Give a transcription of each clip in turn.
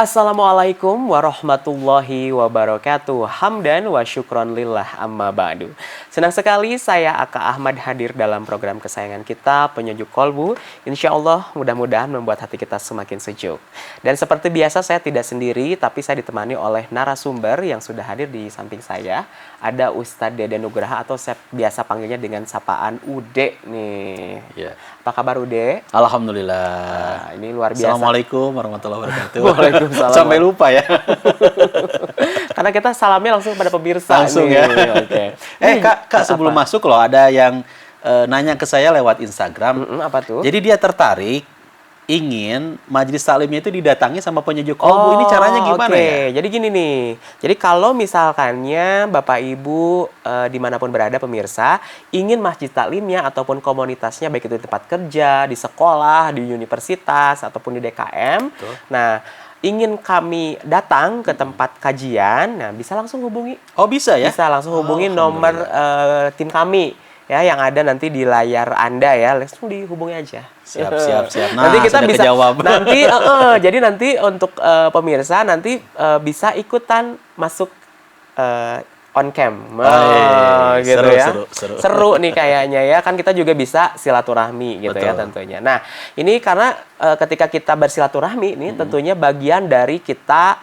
Assalamualaikum warahmatullahi wabarakatuh. Hamdan wa syukron lillah amma ba'du. Senang sekali saya Aka Ahmad hadir dalam program kesayangan kita, Penyejuk Kolbu. Insya Allah mudah-mudahan membuat hati kita semakin sejuk. Dan seperti biasa saya tidak sendiri, tapi saya ditemani oleh narasumber yang sudah hadir di samping saya. Ada Ustadz Dede Nugraha atau saya biasa panggilnya dengan sapaan Ude nih. Ya. Apa kabar Ude? Alhamdulillah. Nah, ini luar biasa. Assalamualaikum warahmatullahi wabarakatuh. Waalaikumsalam. Sampai lupa ya. Karena kita salamnya langsung pada pemirsa. Langsung nih. ya. Oke. Kak sebelum masuk loh ada yang nanya ke saya lewat Instagram. Apa tuh? Jadi dia tertarik ingin majelis taklimnya itu didatangi sama penyejuk kolbu. Ini caranya gimana ya? Jadi gini nih. Jadi kalau misalkannya Bapak Ibu dimanapun berada pemirsa ingin masjid taklimnya ataupun komunitasnya baik itu di tempat kerja, di sekolah, di universitas ataupun di DKM. Betul. Nah, ingin kami datang ke tempat kajian, nah bisa langsung hubungi. Oh bisa ya? Bisa langsung hubungi nomor tim kami ya yang ada nanti di layar Anda ya, langsung dihubungi aja. Siap. Nah, nanti kita bisa kejawab. nanti jadi nanti untuk pemirsa nanti bisa ikutan masuk on cam. Gitu seru, ya. Seru Nih kayaknya ya. Kan kita juga bisa silaturahmi gitu. Betul. Ya tentunya. Nah, ini karena ketika kita bersilaturahmi ini tentunya bagian dari kita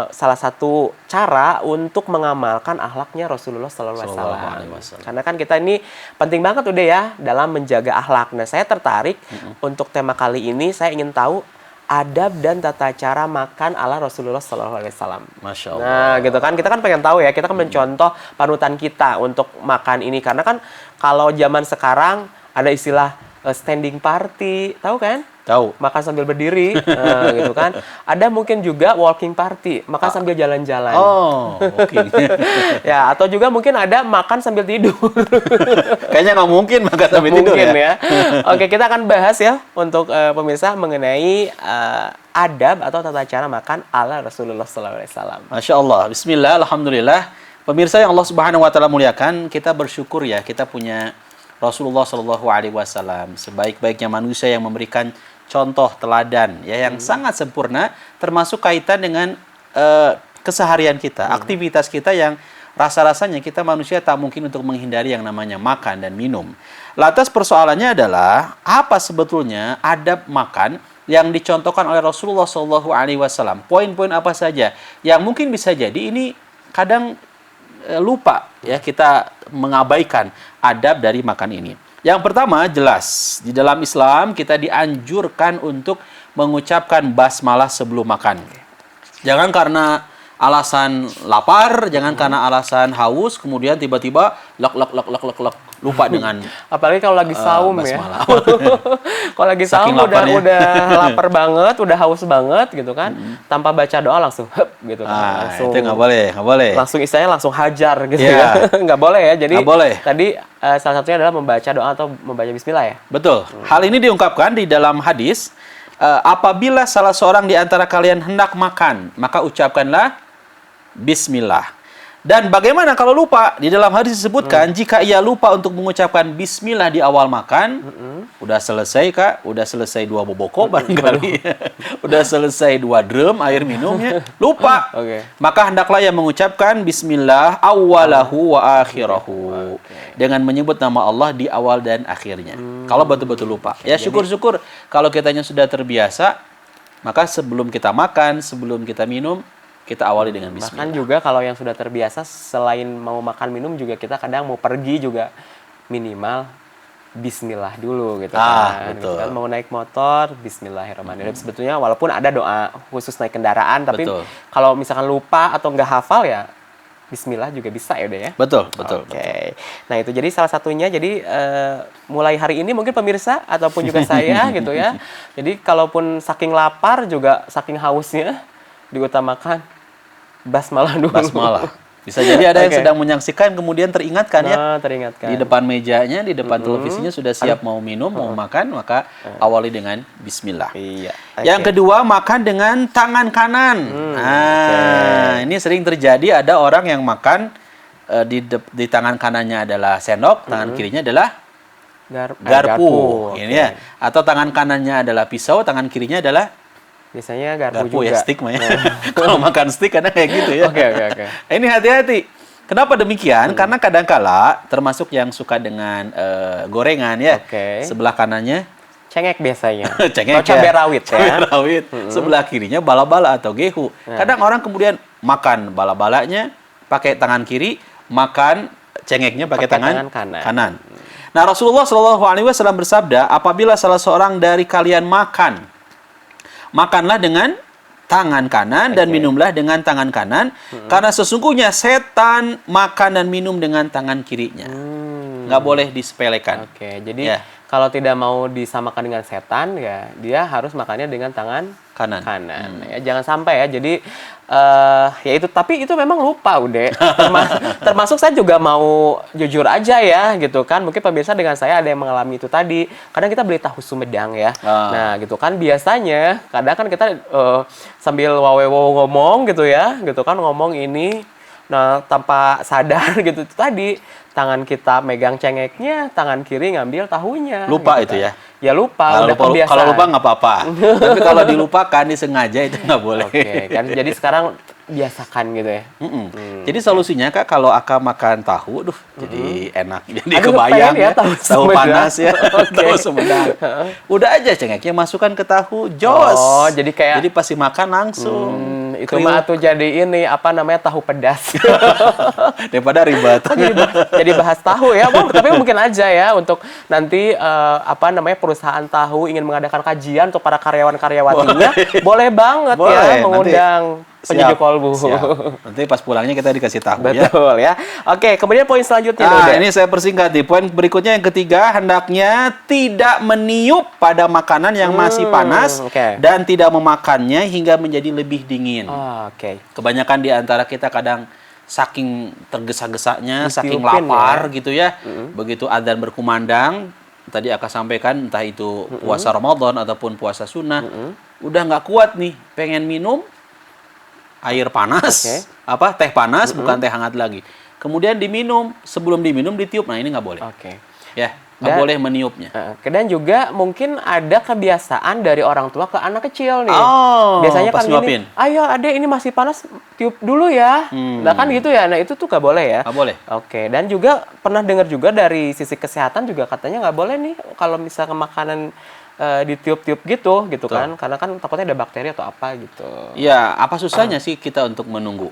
salah satu cara untuk mengamalkan akhlaknya Rasulullah SAW. Karena kan kita ini penting banget udah ya dalam menjaga akhlak. Nah, saya tertarik untuk tema kali ini. Saya ingin tahu adab dan tata cara makan ala Rasulullah SAW. Masya Allah. Nah, gitu kan. Kita kan pengen tahu ya. Kita kan mencontoh panutan kita untuk makan ini. Karena kan kalau zaman sekarang ada istilah standing party, tahu kan? Tahu. Makan sambil berdiri, gitu kan. Ada mungkin juga walking party, makan sambil jalan-jalan. Oh, oke. Ya, atau juga mungkin ada makan sambil tidur. Kayaknya nggak mungkin makan sambil tidur ya. Oke, kita akan bahas ya untuk pemirsa mengenai adab atau tata cara makan ala Rasulullah SAW. Masya Allah. Bismillah, alhamdulillah. Pemirsa yang Allah Subhanahu Wa Taala muliakan, kita bersyukur ya kita punya Rasulullah Shallallahu Alaihi Wasallam, sebaik-baiknya manusia yang memberikan contoh teladan ya yang sangat sempurna, termasuk kaitan dengan keseharian kita, aktivitas kita yang rasa-rasanya kita manusia tak mungkin untuk menghindari yang namanya makan dan minum. Lantas persoalannya adalah apa sebetulnya adab makan yang dicontohkan oleh Rasulullah Shallallahu Alaihi Wasallam? Poin-poin apa saja yang mungkin bisa jadi ini kadang lupa ya kita mengabaikan adab dari makan ini. Yang pertama jelas di dalam Islam kita dianjurkan untuk mengucapkan basmalah sebelum makan. Jangan karena alasan lapar, jangan karena alasan haus kemudian tiba-tiba lek lupa dengan apalagi kalau lagi saum ya. Kalau lagi saum udah lapar banget, udah haus banget gitu kan. Tanpa baca doa langsung gitu kan. Langsung, itu nggak boleh. Langsung istilahnya langsung hajar gitu ya. Nggak boleh ya. Jadi boleh. Tadi salah satunya adalah membaca doa atau membaca bismillah ya. Betul. Hal ini diungkapkan di dalam hadis, apabila salah seorang di antara kalian hendak makan, maka ucapkanlah bismillah. Dan bagaimana kalau lupa? Di dalam hadis disebutkan jika ia lupa untuk mengucapkan bismillah di awal makan, udah selesai Kak, udah selesai 2 boboko barangkali, udah selesai 2 drum air minumnya, lupa. Maka hendaklah ia mengucapkan bismillah awalahu wa akhirahu, dengan menyebut nama Allah di awal dan akhirnya. Kalau betul-betul lupa, ya syukur-syukur kalau kitanya sudah terbiasa, maka sebelum kita makan, sebelum kita minum, kita awali dengan bismillah. Bahkan juga kalau yang sudah terbiasa selain mau makan minum juga kita kadang mau pergi juga minimal bismillah dulu gitu kan. Betul. Kan mau naik motor bismillahirrahmanirrahim. Sebetulnya walaupun ada doa khusus naik kendaraan tapi kalau misalkan lupa atau nggak hafal ya bismillah juga bisa ya udah ya. Betul. Nah itu jadi salah satunya jadi mulai hari ini mungkin pemirsa ataupun juga saya gitu ya. Jadi kalaupun saking lapar juga saking hausnya diutamakan basmalah dulu. Basmalah. Bisa jadi ada yang sedang menyaksikan kemudian teringatkan teringatkan. Di depan mejanya, di depan televisinya sudah siap mau minum, mau makan, maka awali dengan bismillah. Iya. Yang kedua, makan dengan tangan kanan. Ini sering terjadi ada orang yang makan di tangan kanannya adalah sendok, tangan kirinya adalah garpu. Ini ya. Atau tangan kanannya adalah pisau, tangan kirinya adalah Biasanya garpu Garpu ya, juga. stick mah ya. Kalau makan stick kadang kayak gitu ya. Oke. Ini hati-hati. Kenapa demikian? Karena kadangkala termasuk yang suka dengan gorengan ya. Oke. Sebelah kanannya Cengek biasanya. cengek Atau cabai rawit ya. Cabai rawit. Sebelah kirinya bala-bala atau gehu. Kadang orang kemudian makan bala-balanya pakai tangan kiri, makan cengeknya pakai tangan kanan. Nah, Rasulullah Shallallahu Alaihi Wasallam bersabda, apabila salah seorang dari kalian makan, makanlah dengan tangan kanan dan minumlah dengan tangan kanan, karena sesungguhnya setan makan dan minum dengan tangan kirinya. Nggak boleh disepelekan. Oke, jadi kalau tidak mau disamakan dengan setan, ya dia harus makannya dengan tangan kanan. Ya, jangan sampai ya. Jadi ya itu, tapi itu memang lupa udah. Termasuk saya juga mau jujur aja ya, gitu kan. Mungkin pemirsa dengan saya ada yang mengalami itu tadi. Kadang kita beli tahu Sumedang ya. Nah, gitu kan biasanya kadang kan kita sambil wawewo ngomong gitu ya, gitu kan ngomong ini. Nah, tanpa sadar gitu tadi, tangan kita megang cengeknya, tangan kiri ngambil tahunya. Lupa gitu itu kan. ya? Ya lupa, udah kebiasaan. Kalau lupa nggak apa-apa. Tapi kalau dilupakan, disengaja itu nggak boleh. Oke, kan jadi sekarang biasakan gitu ya. Jadi solusinya Kak, kalau Aka makan tahu, jadi enak. Jadi Aduh, kebayang pengen ya, tahu tahu Sumedang. panas ya, Oke. tahu Sumedang. Udah aja cengeknya masukkan ke tahu, jos. Oh, jadi kayak Jadi pasti makan langsung. itu mah tuh jadi ini apa namanya tahu pedas. Daripada ribet. Jadi bahas tahu ya, Bang. Tapi mungkin aja ya untuk nanti apa namanya perusahaan tahu ingin mengadakan kajian untuk para karyawan-karyawatinya, boleh banget Boleh, ya nanti mengundang penyejuk kolbu. Siap. Nanti pas pulangnya kita dikasih tahu ya. Betul ya. Oke, kemudian poin selanjutnya Nah, Uda. ini saya persingkat nih. Poin berikutnya yang ketiga, hendaknya tidak meniup pada makanan yang masih panas dan tidak memakannya hingga menjadi lebih dingin. Oke. Kebanyakan di antara kita kadang saking tergesa-gesanya, saking Ditiupin lapar gitu ya. Begitu adzan berkumandang, tadi Aka sampaikan entah itu puasa Ramadan ataupun puasa sunnah, udah nggak kuat nih, pengen minum air panas, teh panas, bukan teh hangat lagi. Kemudian diminum, sebelum diminum ditiup. Nah, ini nggak boleh. Ya, nggak boleh meniupnya. Dan juga mungkin ada kebiasaan dari orang tua ke anak kecil nih. Biasanya pas kan nyuapin. gini, ayo adek ini masih panas, tiup dulu ya. Nah kan gitu ya, nah itu tuh nggak boleh ya. Nggak boleh. Oke, dan juga pernah dengar juga dari sisi kesehatan juga katanya nggak boleh nih kalau misalnya makanan ditiup-tiup gitu kan, karena kan takutnya ada bakteri atau apa gitu. Ya, apa susahnya sih kita untuk menunggu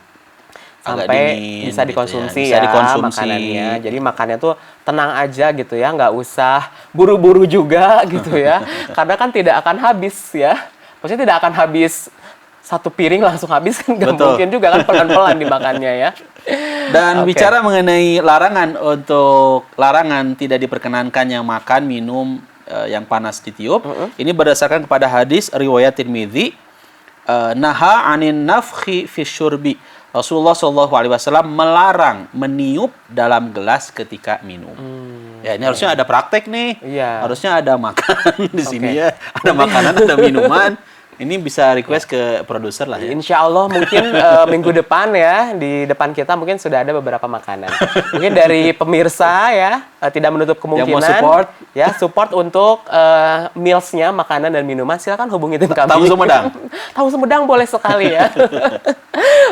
sampai dingin, bisa dikonsumsi gitu ya. Bisa ya dikonsumsi. makanannya. Jadi makannya tuh tenang aja gitu ya, nggak usah buru-buru juga gitu ya. Karena kan tidak akan habis ya. Maksudnya tidak akan habis satu piring langsung habis kan nggak mungkin juga kan, pelan-pelan dimakannya ya. Dan bicara mengenai larangan tidak diperkenankan yang makan, minum yang panas ditiup, ini berdasarkan kepada hadis riwayat Tirmidzi, naha anin nafkhi fi syurbi. Rasulullah Shallallahu Alaihi Wasallam melarang meniup dalam gelas ketika minum. Ya, ini harusnya ada praktek nih. Harusnya ada makan di sini ya. Ada makanan, ada minuman. Ini bisa request ke produser lah ya. Insya Allah mungkin minggu depan ya, di depan kita mungkin sudah ada beberapa makanan. Mungkin dari pemirsa ya, tidak menutup kemungkinan. Yang mau support. Ya, support untuk meals-nya, makanan dan minuman. Silakan hubungi tim kami. Tahu Sumedang. Tahu Sumedang boleh sekali ya.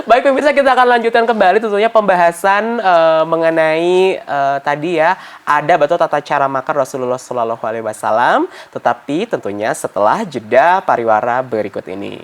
Baik pemirsa, kita akan lanjutkan kembali tentunya pembahasan mengenai tadi ya, adab atau tata cara makan Rasulullah Shallallahu Alaihi Wasallam. Tetapi tentunya setelah jeda pariwara berikut ini.